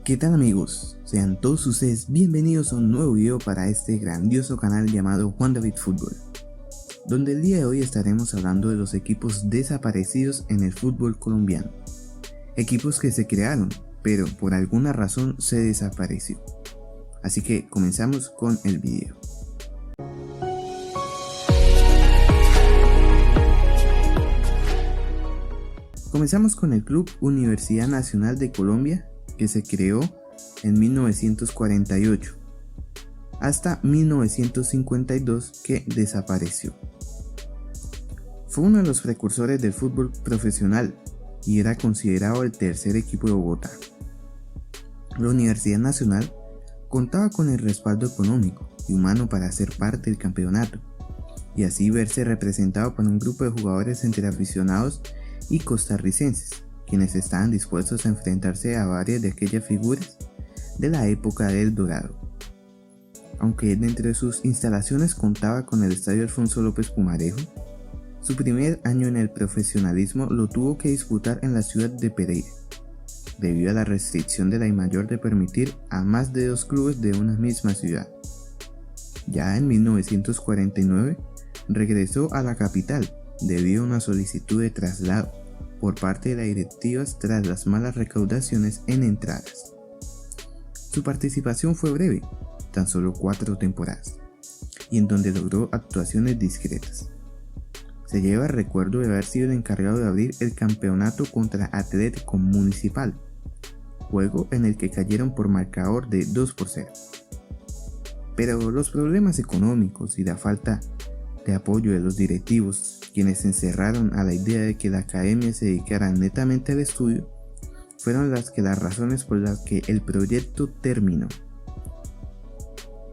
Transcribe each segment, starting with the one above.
¿Qué tal amigos? Sean todos ustedes bienvenidos a un nuevo video para este grandioso canal llamado Juan David Fútbol, donde el día de hoy estaremos hablando de los equipos desaparecidos en el fútbol colombiano. Equipos que se crearon, pero por alguna razón se desapareció. Así que comenzamos con el video. Comenzamos con el Club Universidad Nacional de Colombia, que se creó en 1948 hasta 1952, que desapareció. Fue uno de los precursores del fútbol profesional y era considerado el tercer equipo de Bogotá. La Universidad Nacional contaba con el respaldo económico y humano para ser parte del campeonato y así verse representado por un grupo de jugadores entre aficionados y costarricenses, quienes estaban dispuestos a enfrentarse a varias de aquellas figuras de la época del Dorado. Aunque dentro de sus instalaciones contaba con el Estadio Alfonso López Pumarejo, su primer año en el profesionalismo lo tuvo que disputar en la ciudad de Pereira, debido a la restricción de la DIMAYOR de permitir a más de 2 clubes de una misma ciudad. Ya en 1949 regresó a la capital debido a una solicitud de traslado por parte de las directivas tras las malas recaudaciones en entradas. Su participación fue breve, tan solo 4 temporadas, y en donde logró actuaciones discretas. Se lleva el recuerdo de haber sido el encargado de abrir el campeonato contra Atlético Municipal, juego en el que cayeron por marcador de 2-0. Pero los problemas económicos y la falta de apoyo de los directivos, quienes se encerraron a la idea de que la academia se dedicara netamente al estudio, fueron las razones por las que el proyecto terminó.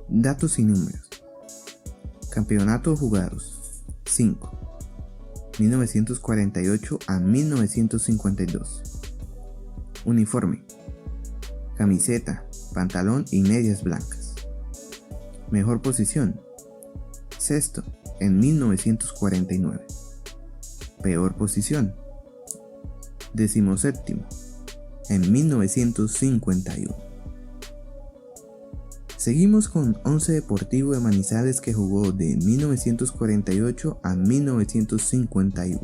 Datos y números. Campeonatos jugados: 5, 1948 a 1952. Uniforme: camiseta, pantalón y medias blancas. Mejor posición: sexto en 1949. Peor posición: 17º en 1951. Seguimos con Once Deportivo de Manizales, que jugó de 1948 a 1951.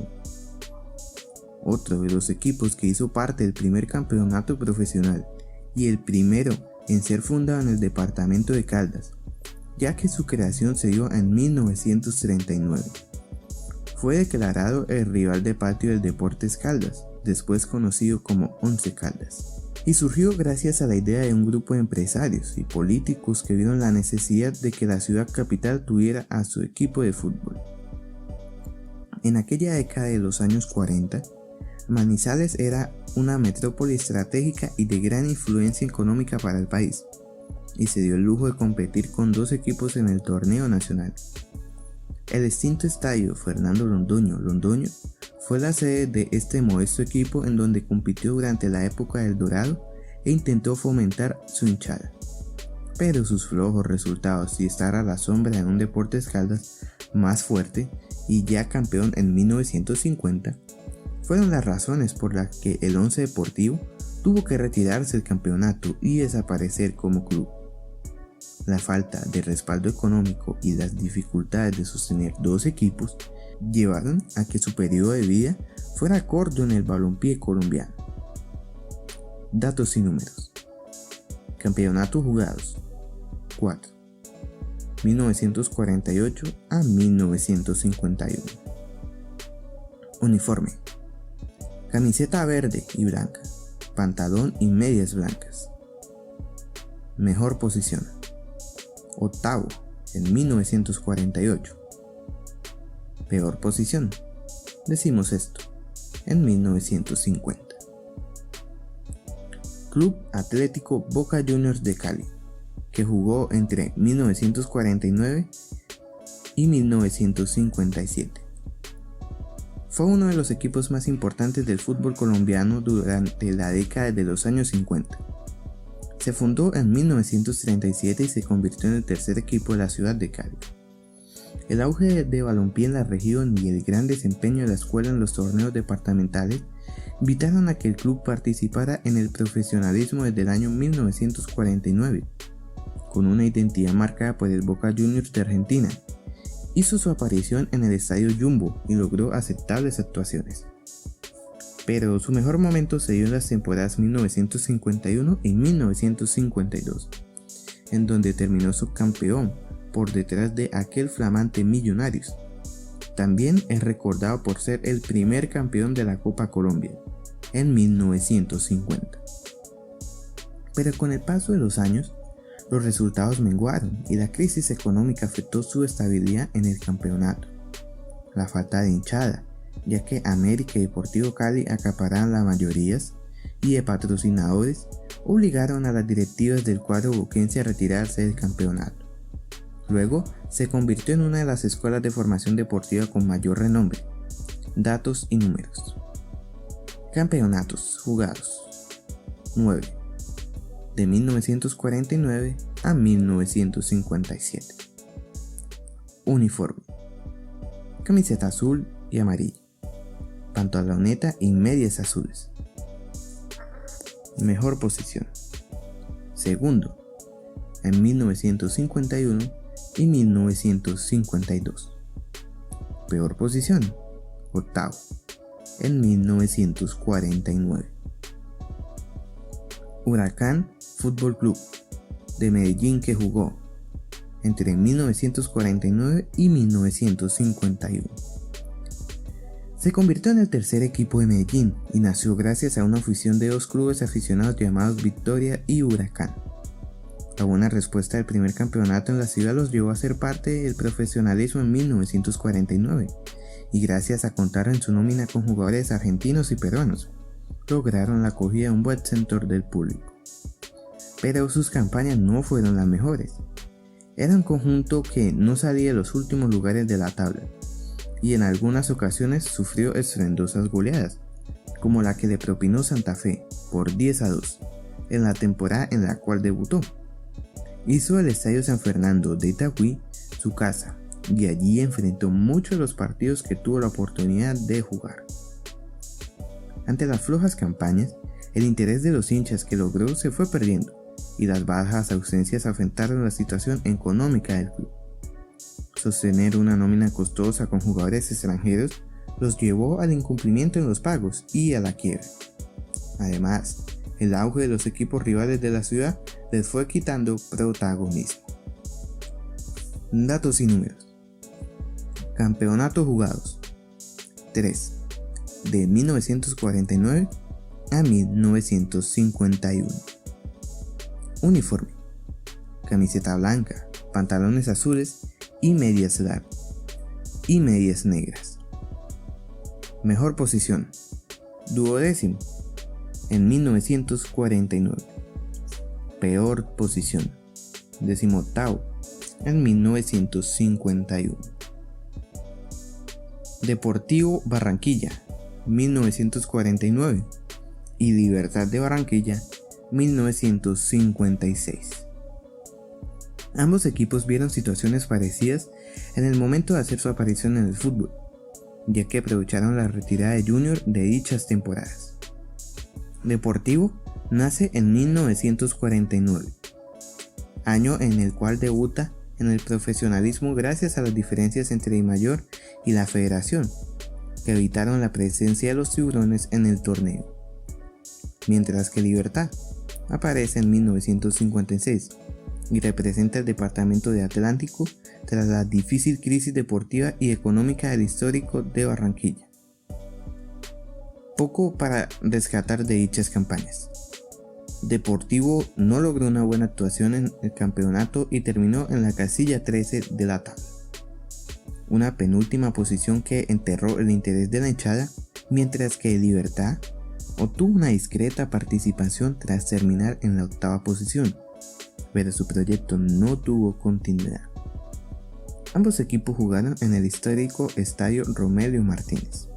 Otro de los equipos que hizo parte del primer campeonato profesional y el primero en ser fundado en el departamento de Caldas, ya que su creación se dio en 1939. Fue declarado el rival de patio del Deportes Caldas, después conocido como Once Caldas, y surgió gracias a la idea de un grupo de empresarios y políticos que vieron la necesidad de que la ciudad capital tuviera a su equipo de fútbol. En aquella década de los años 40, Manizales era una metrópoli estratégica y de gran influencia económica para el país, y se dio el lujo de competir con 2 equipos en el torneo nacional. El extinto estadio Fernando Londoño fue la sede de este modesto equipo, en donde compitió durante la época del Dorado e intentó fomentar su hinchada. Pero sus flojos resultados y estar a la sombra de un Deportes Caldas más fuerte y ya campeón en 1950 fueron las razones por las que el Once Deportivo tuvo que retirarse del campeonato y desaparecer como club. La falta de respaldo económico y las dificultades de sostener 2 equipos llevaron a que su periodo de vida fuera corto en el balompié colombiano. Datos y números. Campeonatos jugados: 4, 1948 a 1951. Uniforme: camiseta verde y blanca, pantalón y medias blancas. Mejor posición: octavo en 1948. Peor posición: 16º en 1950. Club Atlético Boca Juniors de Cali, que jugó entre 1949 y 1957. Fue uno de los equipos más importantes del fútbol colombiano durante la década de los años 50. Se fundó en 1937 y se convirtió en el tercer equipo de la ciudad de Cali. El auge de balompié en la región y el gran desempeño de la escuela en los torneos departamentales invitaron a que el club participara en el profesionalismo desde el año 1949, con una identidad marcada por el Boca Juniors de Argentina. Hizo su aparición en el Estadio Jumbo y logró aceptables actuaciones. Pero su mejor momento se dio en las temporadas 1951 y 1952, en donde terminó subcampeón por detrás de aquel flamante Millonarios. También es recordado por ser el primer campeón de la Copa Colombia, en 1950. Pero con el paso de los años, los resultados menguaron y la crisis económica afectó su estabilidad en el campeonato. La falta de hinchada, ya que América y Deportivo Cali acaparaban las mayorías, y de patrocinadores, obligaron a las directivas del cuadro boquense a retirarse del campeonato. Luego se convirtió en una de las escuelas de formación deportiva con mayor renombre. Datos y números. Campeonatos jugados: 9, de 1949 a 1957. Uniforme: camiseta azul y amarilla, pantaloneta y medias azules. Mejor posición: segundo, en 1951 y 1952. Peor posición: octavo, en 1949. Huracán Fútbol Club de Medellín, que jugó entre 1949 y 1951. Se convirtió en el tercer equipo de Medellín y nació gracias a una fusión de dos clubes aficionados llamados Victoria y Huracán. La buena respuesta del primer campeonato en la ciudad los llevó a ser parte del profesionalismo en 1949, y gracias a contar en su nómina con jugadores argentinos y peruanos, lograron la acogida de un buen sector del público. Pero sus campañas no fueron las mejores. Era un conjunto que no salía de los últimos lugares de la tabla, y en algunas ocasiones sufrió estruendosas goleadas, como la que le propinó Santa Fe por 10-2 en la temporada en la cual debutó. Hizo el Estadio San Fernando de Itagüí su casa, y allí enfrentó muchos de los partidos que tuvo la oportunidad de jugar. Ante las flojas campañas, el interés de los hinchas que logró se fue perdiendo, y las bajas ausencias afectaron la situación económica del club. Sostener una nómina costosa con jugadores extranjeros los llevó al incumplimiento en los pagos y a la quiebra. Además, el auge de los equipos rivales de la ciudad les fue quitando protagonismo. Datos y números. Campeonatos jugados: 3, de 1949 a 1951. Uniforme: camiseta blanca, pantalones azules y medias largas y medias negras. Mejor posición: duodécimo, en 1949. Peor posición: 18º, en 1951. Deportivo Barranquilla, 1949, y Libertad de Barranquilla, 1956. Ambos equipos vieron situaciones parecidas en el momento de hacer su aparición en el fútbol, ya que aprovecharon la retirada de Junior de dichas temporadas. Deportivo nace en 1949, año en el cual debuta en el profesionalismo gracias a las diferencias entre Dimayor y la Federación, que evitaron la presencia de los tiburones en el torneo. Mientras que Libertad aparece en 1956 y representa el departamento de Atlántico tras la difícil crisis deportiva y económica del histórico de Barranquilla. Poco para rescatar de dichas campañas. Deportivo no logró una buena actuación en el campeonato y terminó en la casilla 13 de la tabla, una penúltima posición que enterró el interés de la hinchada, mientras que Libertad obtuvo una discreta participación tras terminar en la octava posición, pero su proyecto no tuvo continuidad. Ambos equipos jugaron en el histórico Estadio Romelio Martínez.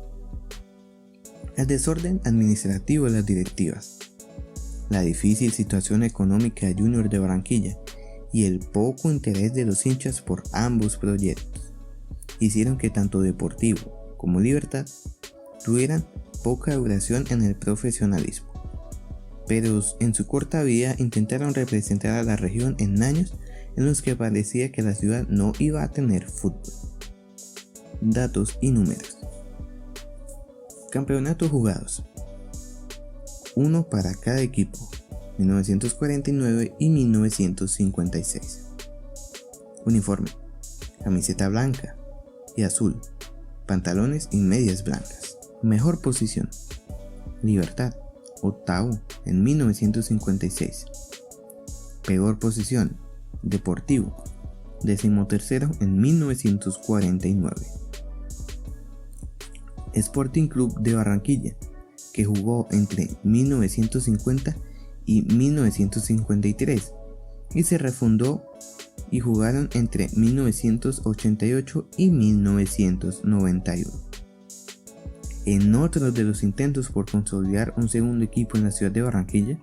El desorden administrativo de las directivas, la difícil situación económica de Junior de Barranquilla y el poco interés de los hinchas por ambos proyectos hicieron que tanto Deportivo como Libertad tuvieran poca duración en el profesionalismo, pero en su corta vida intentaron representar a la región en años en los que parecía que la ciudad no iba a tener fútbol. Datos y números. Campeonatos jugados: 1 para cada equipo, 1949 y 1956. Uniforme: camiseta blanca y azul, pantalones y medias blancas. Mejor posición: Libertad, octavo en 1956. Peor posición: Deportivo, decimotercero en 1949. Sporting Club de Barranquilla, que jugó entre 1950 y 1953 y se refundó y jugaron entre 1988 y 1991. En otro de los intentos por consolidar un segundo equipo en la ciudad de Barranquilla,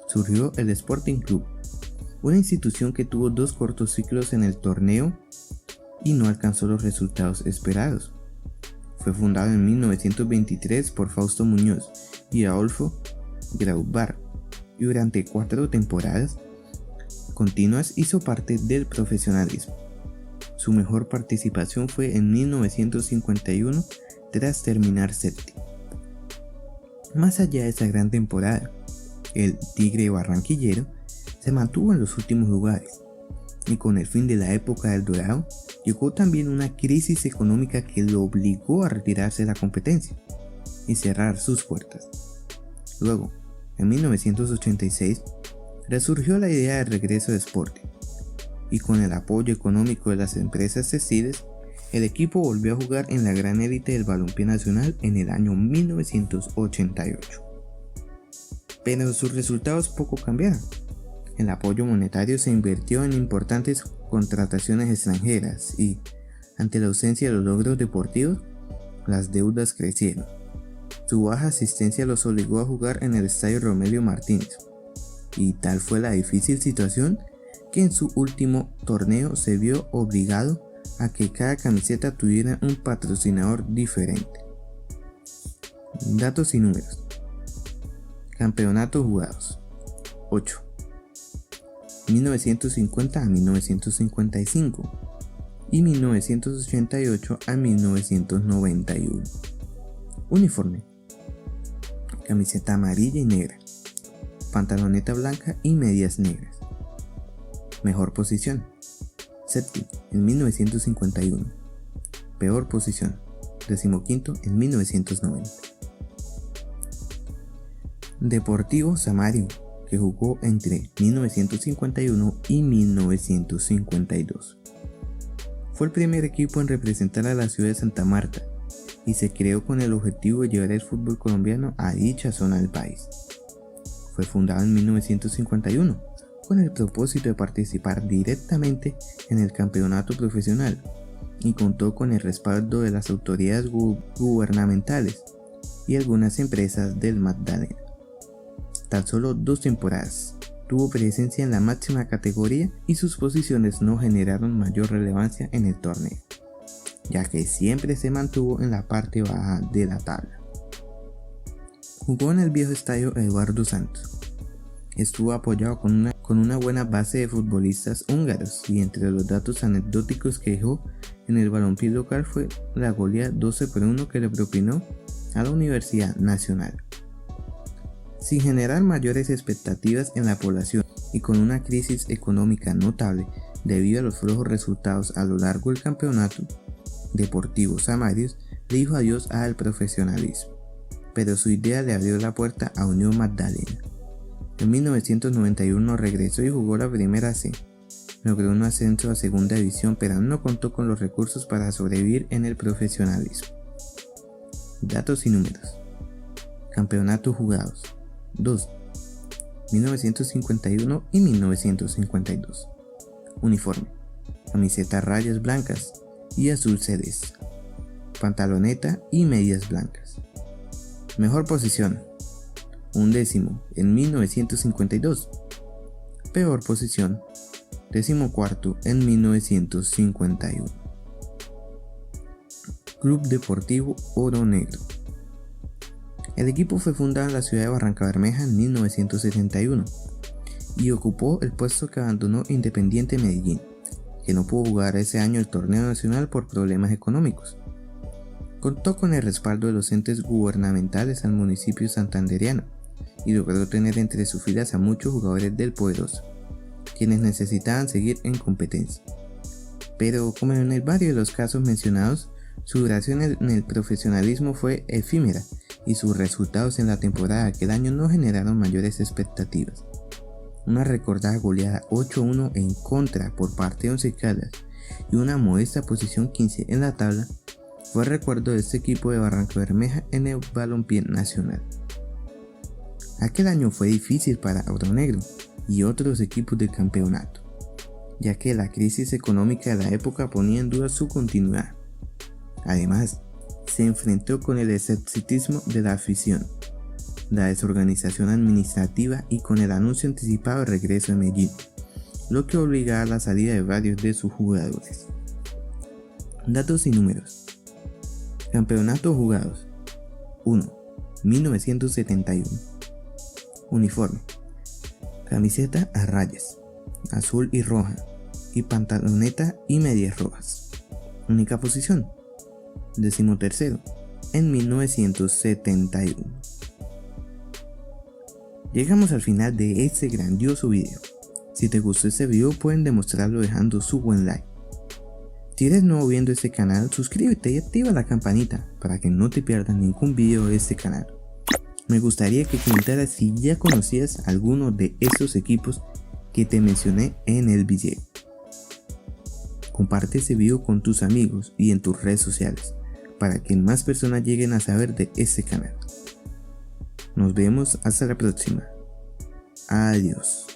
surgió el Sporting Club, una institución que tuvo 2 cortos ciclos en el torneo y no alcanzó los resultados esperados. Fue fundado en 1923 por Fausto Muñoz y Adolfo Graubar, y durante 4 temporadas continuas hizo parte del profesionalismo. Su mejor participación fue en 1951 tras terminar séptimo. Más allá de esa gran temporada, el Tigre barranquillero se mantuvo en los últimos lugares, y con el fin de la época del Dorado llegó también una crisis económica que lo obligó a retirarse de la competencia y cerrar sus puertas. Luego, en 1986, resurgió la idea de regreso de Sporting, y con el apoyo económico de las empresas textiles, el equipo volvió a jugar en la gran élite del balompié nacional en el año 1988. Pero sus resultados poco cambiaron. El apoyo monetario se invirtió en importantes contrataciones extranjeras y, ante la ausencia de los logros deportivos, las deudas crecieron. Su baja asistencia los obligó a jugar en el estadio Romelio Martínez, y tal fue la difícil situación que en su último torneo se vio obligado a que cada camiseta tuviera un patrocinador diferente. Datos y números. Campeonatos jugados: 8. 1950 a 1955 y 1988 a 1991. Uniforme: camiseta amarilla y negra, pantaloneta blanca y medias negras. Mejor posición: séptimo en 1951. Peor posición: decimoquinto en 1990. Deportivo Samario, que jugó entre 1951 y 1952. Fue el primer equipo en representar a la ciudad de Santa Marta y se creó con el objetivo de llevar el fútbol colombiano a dicha zona del país. Fue fundado en 1951 con el propósito de participar directamente en el campeonato profesional y contó con el respaldo de las autoridades gubernamentales y algunas empresas del Magdalena. Tan solo 2 temporadas tuvo presencia en la máxima categoría y sus posiciones no generaron mayor relevancia en el torneo, ya que siempre se mantuvo en la parte baja de la tabla. Jugó en el viejo estadio Eduardo Santos. Estuvo apoyado con una buena base de futbolistas húngaros, y entre los datos anecdóticos que dejó en el balompié local fue la goleada 12-1 que le propinó a la Universidad Nacional. Sin generar mayores expectativas en la población y con una crisis económica notable debido a los flojos resultados a lo largo del campeonato, Deportivo Samarios le dijo adiós al profesionalismo, pero su idea le abrió la puerta a Unión Magdalena. En 1991 regresó y jugó la Primera C. Logró un ascenso a Segunda División, pero no contó con los recursos para sobrevivir en el profesionalismo. Datos y números. Campeonatos jugados: 2. 1951 y 1952. Uniforme: camiseta rayas blancas y azul celeste, pantaloneta y medias blancas. Mejor posición: 11º en 1952. Peor posición: 14º en 1951. Club Deportivo Oro Negro. El equipo fue fundado en la ciudad de Barrancabermeja en 1971 y ocupó el puesto que abandonó Independiente Medellín, que no pudo jugar ese año el torneo nacional por problemas económicos. Contó con el respaldo de los entes gubernamentales al municipio santandereano y logró tener entre sus filas a muchos jugadores del poderoso, quienes necesitaban seguir en competencia. Pero como en varios de los casos mencionados, su duración en el profesionalismo fue efímera y sus resultados en la temporada de aquel año no generaron mayores expectativas. Una recordada goleada 8-1 en contra por parte de Once Caldas y una modesta posición 15 en la tabla fue el recuerdo de este equipo de Barrancabermeja en el balompié nacional. Aquel año fue difícil para Oro Negro y otros equipos del campeonato, ya que la crisis económica de la época ponía en duda su continuidad. Además, se enfrentó con el escepticismo de la afición, la desorganización administrativa y con el anuncio anticipado de regreso a Medellín, lo que obligaba a la salida de varios de sus jugadores. Datos y números. Campeonatos jugados: 1. 1971. Uniforme: camiseta a rayas, azul y roja, y pantaloneta y medias rojas. Única posición: 13º, en 1971. Llegamos al final de este grandioso video. Si te gustó este video, pueden demostrarlo dejando su buen like. Si eres nuevo viendo este canal, suscríbete y activa la campanita para que no te pierdas ningún video de este canal. Me gustaría que comentaras si ya conocías alguno de estos equipos que te mencioné en el video. Comparte este video con tus amigos y en tus redes sociales para que más personas lleguen a saber de este canal. Nos vemos hasta la próxima. Adiós.